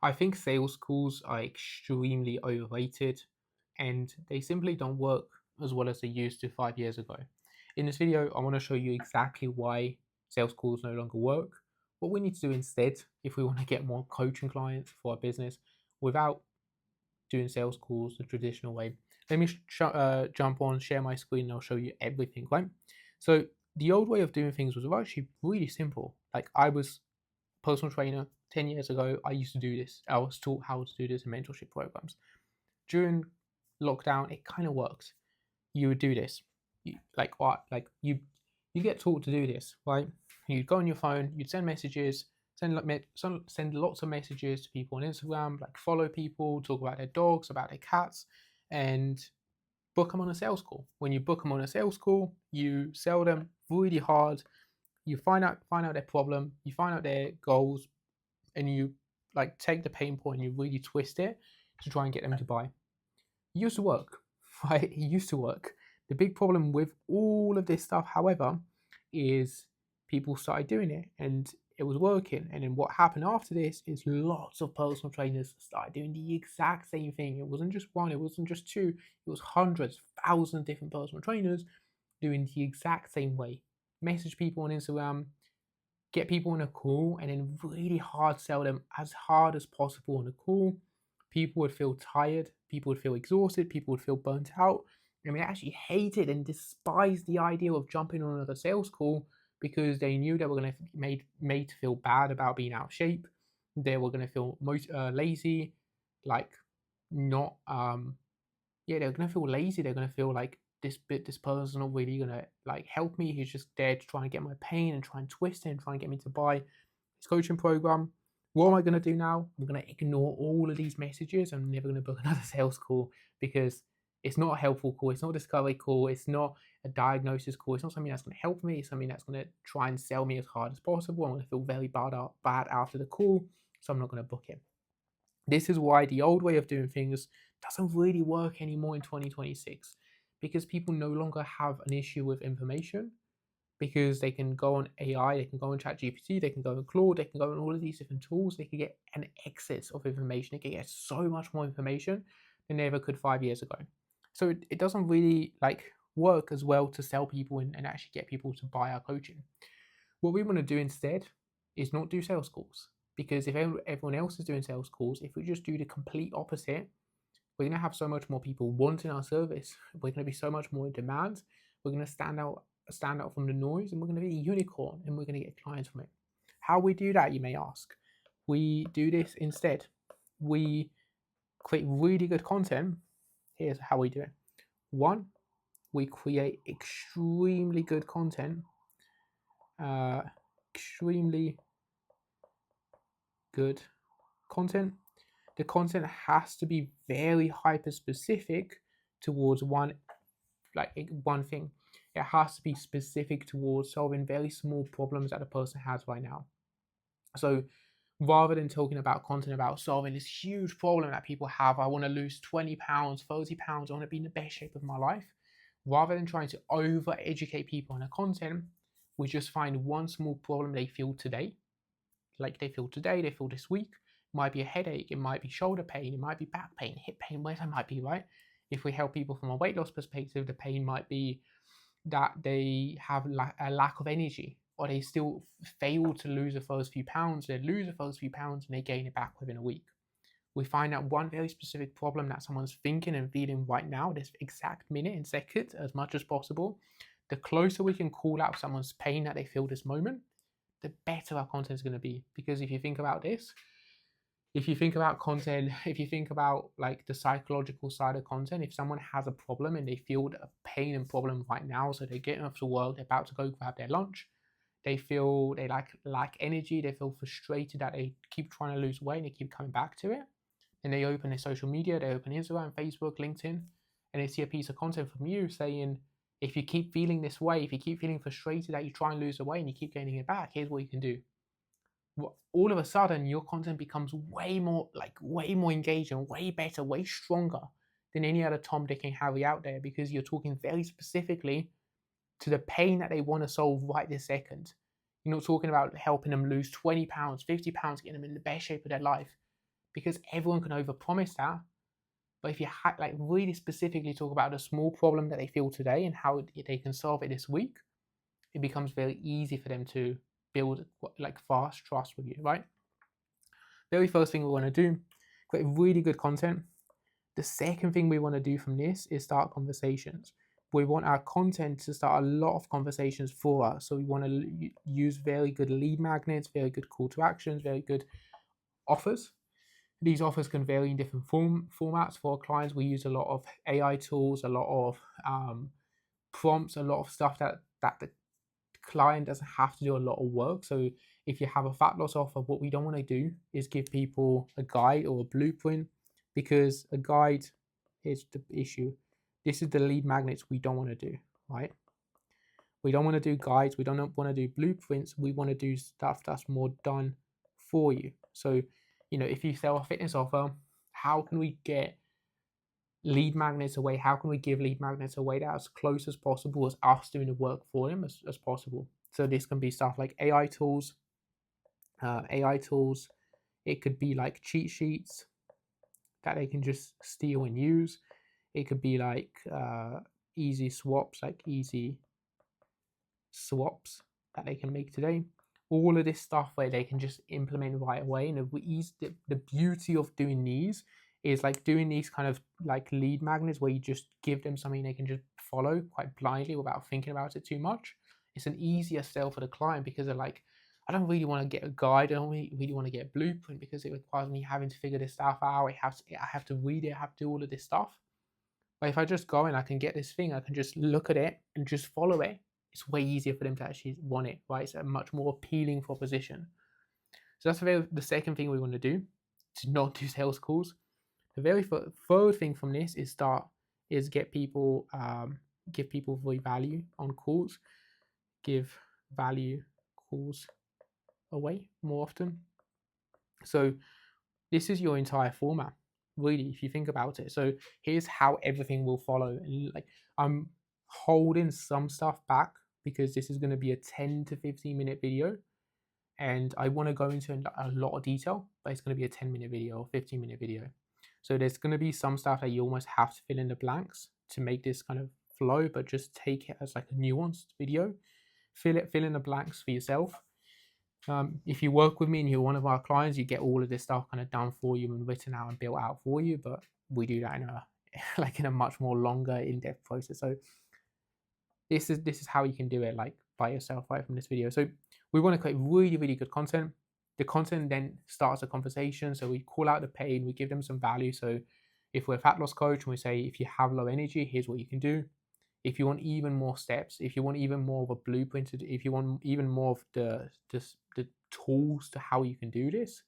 I think sales calls are extremely overrated and they simply don't work as well as they used to 5 years ago. In this video, I want to show you exactly why sales calls no longer work, what we need to do instead if we want to get more coaching clients for our business without doing sales calls the traditional way. Let me jump on, share my screen, and I'll show you everything, right? So the old way of doing things was actually really simple. Like I was personal trainer 10 years ago. I used to do this. I was taught how to do this in mentorship programs. During lockdown, it kind of works. You would do this. Like what? Like you get taught to do this, right? You'd go on your phone, you'd send messages, send lots of messages to people on Instagram, like follow people, talk about their dogs, about their cats, and book them on a sales call. When you book them on a sales call, you sell them really hard. You find out their problem, you find out their goals, and you like take the pain point and you really twist it to try and get them to buy. It used to work, right? It used to work. The big problem with all of this stuff, however, is people started doing it and it was working. And then what happened after this is lots of personal trainers started doing the exact same thing. It wasn't just one, it wasn't just two, it was hundreds, thousands of different personal trainers doing the exact same way. Message people on Instagram, get people on a call, and then really hard sell them as hard as possible on a call. People would feel tired, people would feel exhausted, people would feel burnt out. And they actually hated and despised the idea of jumping on another sales call because they knew they were going to be made to feel bad about being out of shape. They were going to feel lazy, like not yeah, they're gonna feel lazy. They're gonna feel like this person's not really gonna like help me. He's just there to try and get my pain and try and twist it and try and get me to buy his coaching program. What am I gonna do now? I'm gonna ignore all of these messages. I'm never gonna book another sales call because it's not a helpful call. It's not a discovery call. It's not a diagnosis call. It's not something that's gonna help me. It's something that's gonna try and sell me as hard as possible. I'm gonna feel very bad after the call, so I'm not gonna book it. This is why the old way of doing things doesn't really work anymore in 2026 because people no longer have an issue with information because they can go on AI, they can go on ChatGPT, they can go on Claude, they can go on all of these different tools. They can get an excess of information. They can get so much more information than they ever could 5 years ago. So it doesn't really like work as well to sell people and actually get people to buy our coaching. What we want to do instead is not do sales calls because if everyone else is doing sales calls, if we just do the complete opposite, we're going to have so much more people wanting our service. We're going to be so much more in demand. We're going to stand out from the noise, and we're going to be a unicorn, and we're going to get clients from it. How we do that, you may ask. We do this instead. We create really good content. Here's how we do it. One, we create extremely good content. Extremely good content. The content has to be very hyper specific towards one thing. It has to be specific towards solving very small problems that a person has right now. So rather than talking about content about solving this huge problem that people have, I want to lose 20 pounds, 30 pounds, I want to be in the best shape of my life. Rather than trying to over educate people on the content, we just find one small problem they feel today, they feel this week. It might be a headache, it might be shoulder pain, it might be back pain, hip pain, whatever it might be, right? If we help people from a weight loss perspective, the pain might be that they have a lack of energy or they still fail to lose the first few pounds. They lose the first few pounds and they gain it back within a week. We find out one very specific problem that someone's thinking and feeling right now, this exact minute and second, as much as possible. The closer we can call out someone's pain that they feel this moment, the better our content is going to be. Because if you think about this, if you think about content, if you think about like the psychological side of content, if someone has a problem and they feel a pain and problem right now, so they're getting off to work, they're about to go grab their lunch, they feel they lack energy, they feel frustrated that they keep trying to lose weight and they keep coming back to it. And they open their social media, they open Instagram, Facebook, LinkedIn, and they see a piece of content from you saying, if you keep feeling this way, if you keep feeling frustrated that you try and lose the weight and you keep gaining it back, here's what you can do. All of a sudden, your content becomes way more engaging, way better, way stronger than any other Tom, Dick, and Harry out there because you're talking very specifically to the pain that they want to solve right this second. You're not talking about helping them lose 20 pounds, 50 pounds, getting them in the best shape of their life. because everyone can overpromise that. But if you like really specifically talk about a small problem that they feel today and how they can solve it this week, it becomes very easy for them to build like fast trust with you, right? Very first thing we want to do, create really good content. The second thing we want to do from this is start conversations. We want our content to start a lot of conversations for us. So we want to use very good lead magnets, very good call to actions, very good offers. These offers can vary in different formats. For our clients, we use a lot of AI tools, a lot of prompts, a lot of stuff that the client doesn't have to do a lot of work. So if you have a fat loss offer, what we don't want to do is give people a guide or a blueprint, because a guide, here's the issue. This is the lead magnets we don't want to do, right? We don't want to do guides. We don't want to do blueprints. We want to do stuff that's more done for you. So, if you sell a fitness offer, how can we get lead magnets away? How can we give lead magnets away that as close as possible as us doing the work for them as possible? So this can be stuff like AI tools. It could be like cheat sheets that they can just steal and use. It could be like easy swaps that they can make today. All of this stuff where they can just implement right away. And the beauty of doing these is like doing these kind of like lead magnets where you just give them something they can just follow quite blindly without thinking about it too much. It's an easier sell for the client because they're like, I don't really want to get a guide. I don't really want to get a blueprint because it requires me having to figure this stuff out. I have to read it. I have to do all of this stuff. But if I just go and I can get this thing, I can just look at it and just follow it. It's way easier for them to actually want it, right? It's a much more appealing proposition. So that's the second thing we want to do, to not do sales calls. The very third thing from this is give people free value on calls, give value calls away more often. So this is your entire format, really, if you think about it. So here's how everything will follow. And like, I'm holding some stuff back because this is going to be a 10 to 15 minute video, and I want to go into a lot of detail, but it's going to be a 10-minute video or 15-minute video. So there's going to be some stuff that you almost have to fill in the blanks to make this kind of flow, but just take it as like a nuanced video. Fill in the blanks for yourself. If you work with me and you're one of our clients, you get all of this stuff kind of done for you and written out and built out for you. But we do that in a much more longer, in-depth process. So this is how you can do it like by yourself right from this video. So we want to create really, really good content. The content then starts a conversation. So we call out the pain, we give them some value. So if we're a fat loss coach and we say, if you have low energy, here's what you can do. If you want even more steps, if you want even more of a blueprint, if you want even more of the tools to how you can do this,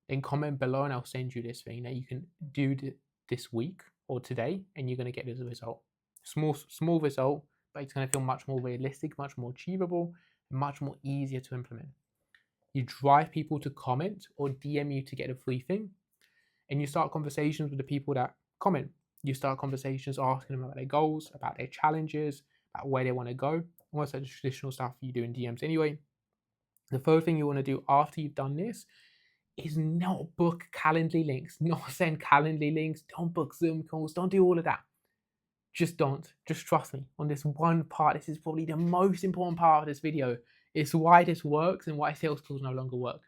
then comment below and I'll send you this thing that you can do this week or today, and you're going to get this result. Small result, but it's going to feel much more realistic, much more achievable, and much more easier to implement. You drive people to comment or DM you to get a free thing, and you start conversations with the people that comment. You start conversations asking them about their goals, about their challenges, about where they want to go, almost like the traditional stuff you do in DMs anyway. The third thing you want to do after you've done this is not book Calendly links, not send Calendly links, don't book Zoom calls, don't do all of that. Just don't. Just trust me on this one part. This is probably the most important part of this video. It's why this works and why sales calls no longer work.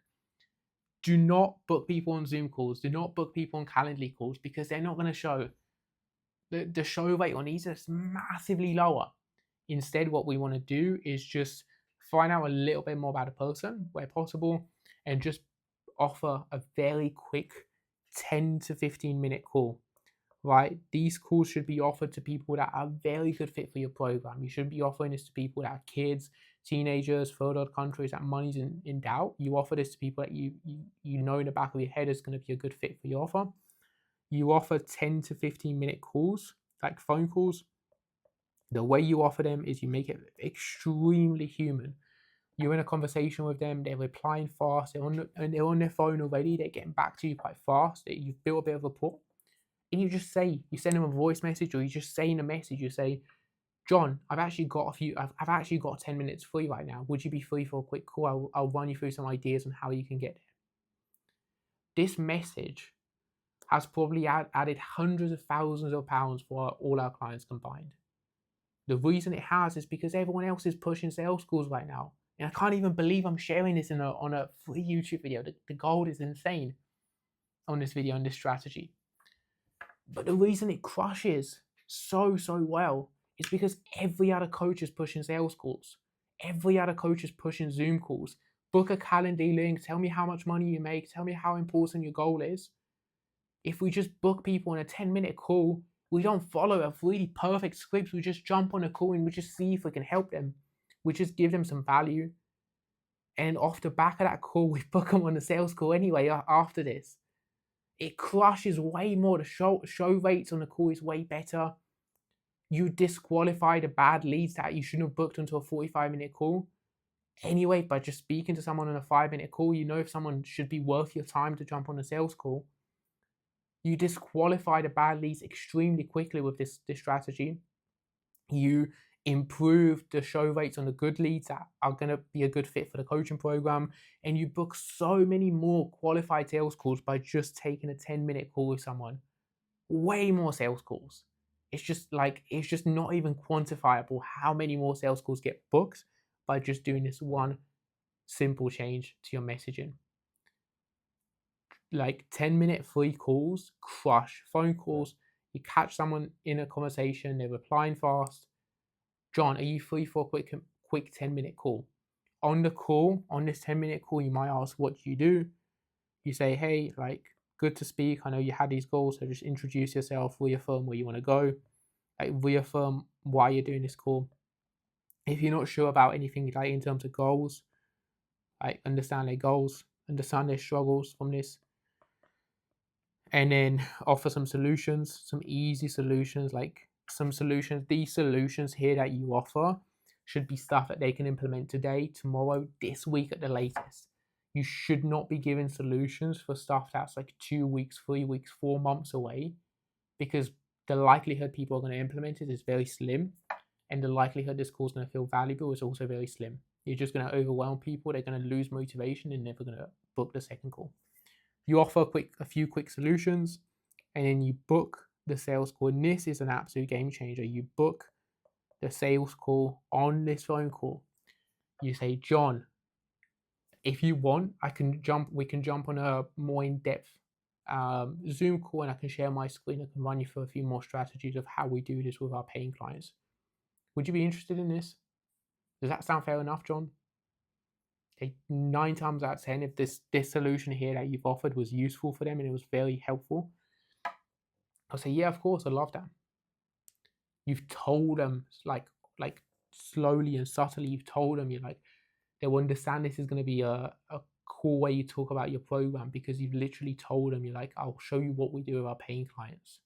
Do not book people on Zoom calls. Do not book people on Calendly calls, because they're not going to show. The show rate on these is massively lower. Instead, what we want to do is just find out a little bit more about a person where possible, and just offer a very quick 10 to 15 minute call, right? These calls should be offered to people that are very good fit for your program. You shouldn't be offering this to people that are kids, teenagers, third world countries, that money's in doubt. You offer this to people that you know in the back of your head is going to be a good fit for your offer. You offer 10 to 15 minute calls, like phone calls. The way you offer them is you make it extremely human. You're in a conversation with them, they're replying fast, they're on their phone already, they're getting back to you quite fast, you've built a bit of rapport. And you send them a voice message, or you just say in a message, you say, John, I've actually got 10 minutes free right now. Would you be free for a quick call? I'll run you through some ideas on how you can get there. This message has probably added hundreds of thousands of pounds for all our clients combined. The reason it has is because everyone else is pushing sales calls right now. And I can't even believe I'm sharing this on a free YouTube video. The gold is insane on this video and this strategy. But the reason it crushes so well is because every other coach is pushing sales calls. Every other coach is pushing Zoom calls. Book a Calendly link. Tell me how much money you make. Tell me how important your goal is. If we just book people in a 10-minute call, we don't follow a really perfect script. We just jump on a call and we just see if we can help them. We just give them some value. And off the back of that call, we book them on the sales call anyway after this. It crushes way more. The show rates on the call is way better. You disqualify the bad leads that you shouldn't have booked onto a 45-minute call. Anyway, by just speaking to someone on a 5-minute call, you know if someone should be worth your time to jump on a sales call. You disqualify the bad leads extremely quickly with this strategy. You improve the show rates on the good leads that are going to be a good fit for the coaching program. And you book so many more qualified sales calls by just taking a 10-minute call with someone. Way more sales calls. It's just not even quantifiable how many more sales calls get booked by just doing this one simple change to your messaging. Like 10-minute free calls, crush. Phone calls, you catch someone in a conversation, they're replying fast. John, are you free for a quick 10-minute call? On the call, on this 10-minute call, you might ask, what do you do? You say, hey, like, good to speak. I know you had these goals, so just introduce yourself, reaffirm where you want to go, like reaffirm why you're doing this call. If you're not sure about anything like in terms of goals, like understand their goals, understand their struggles from this, and then offer some solutions, some easy solutions, like some solutions. These solutions here that you offer should be stuff that they can implement today, tomorrow, this week at the latest. You should not be giving solutions for stuff that's like 2 weeks, 3 weeks, 4 months away, because the likelihood people are going to implement it is very slim, and the likelihood this call is going to feel valuable is also very slim. You're just going to overwhelm people. They're going to lose motivation and never going to book the second call. You offer a few quick solutions, and then you book the sales call. And this is an absolute game changer. You book the sales call on this phone call. You say, John, if you want, we can jump on a more in-depth Zoom call, and I can share my screen. I can run you through a few more strategies of how we do this with our paying clients. Would you be interested in this? Does that sound fair enough, John? Okay, 9 times out of 10, if this solution here that you've offered was useful for them and it was very helpful, I'll say, yeah, of course, I love that. You've told them, like slowly and subtly, you've told them, they will understand this is going to be a cool way you talk about your program, because you've literally told them, I'll show you what we do with our paying clients.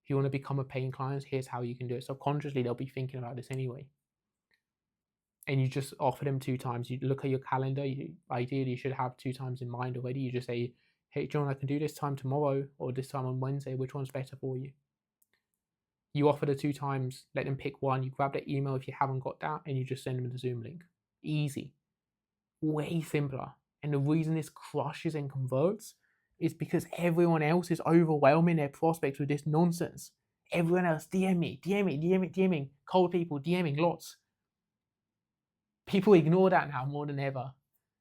If you want to become a paying client, here's how you can do it. Subconsciously, they'll be thinking about this anyway. And you just offer them 2 times. You look at your calendar. Ideally, you should have 2 times in mind already. You just say, hey, John, I can do this time tomorrow or this time on Wednesday. Which one's better for you? You offer the 2 times, let them pick one. You grab their email if you haven't got that, and you just send them the Zoom link. Easy. Way simpler. And the reason this crushes and converts is because everyone else is overwhelming their prospects with this nonsense. Everyone else, DMing, cold people, DMing lots. People ignore that now more than ever.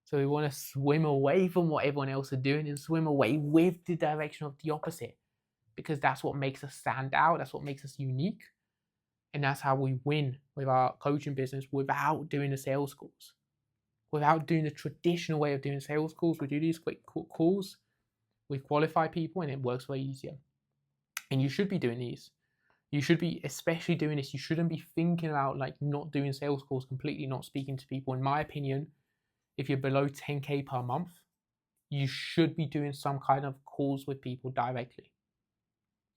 So we want to swim away from what everyone else is doing and swim away with the direction of the opposite, because that's what makes us stand out. That's what makes us unique. And that's how we win with our coaching business without doing the sales calls. Without doing the traditional way of doing sales calls, we do these quick calls. We qualify people and it works way easier. And you should be doing these. You should be especially doing this. You shouldn't be thinking about not doing sales calls completely, not speaking to people. In my opinion, if you're below 10K per month, you should be doing some kind of calls with people directly.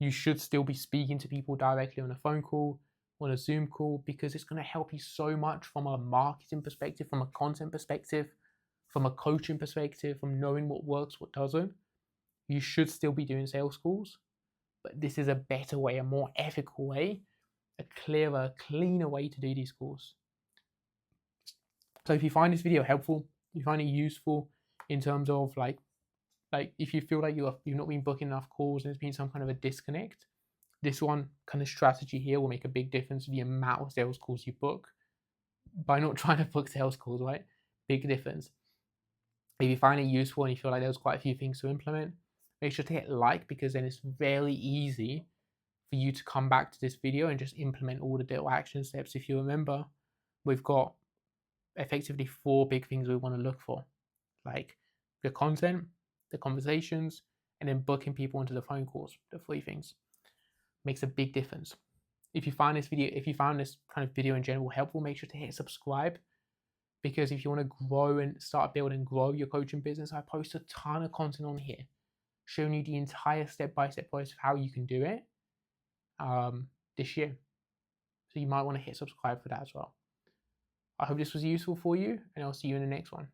You should still be speaking to people directly on a phone call, on a Zoom call, because it's going to help you so much from a marketing perspective, from a content perspective, from a coaching perspective, from knowing what works, what doesn't. You should still be doing sales calls, but this is a better way, a more ethical way, a clearer, cleaner way to do these calls. So if you find this video helpful, you find it useful in terms of Like if you feel like you've not been booking enough calls and there's been some kind of a disconnect, this one kind of strategy here will make a big difference to the amount of sales calls you book by not trying to book sales calls, right? Big difference. If you find it useful and you feel like there's quite a few things to implement, make sure to hit like, because then it's very easy for you to come back to this video and just implement all the little action steps. If you remember, we've got effectively 4 big things we want to look for, like the content, the conversations, and then booking people into the phone calls. The 3 things makes a big difference. If you find this kind of video in general helpful, make sure to hit subscribe, because if you want to grow and start building and grow your coaching business, I post a ton of content on here showing you the entire step-by-step process of how you can do it this year. So you might want to hit subscribe for that as well. I hope this was useful for you, and I'll see you in the next one.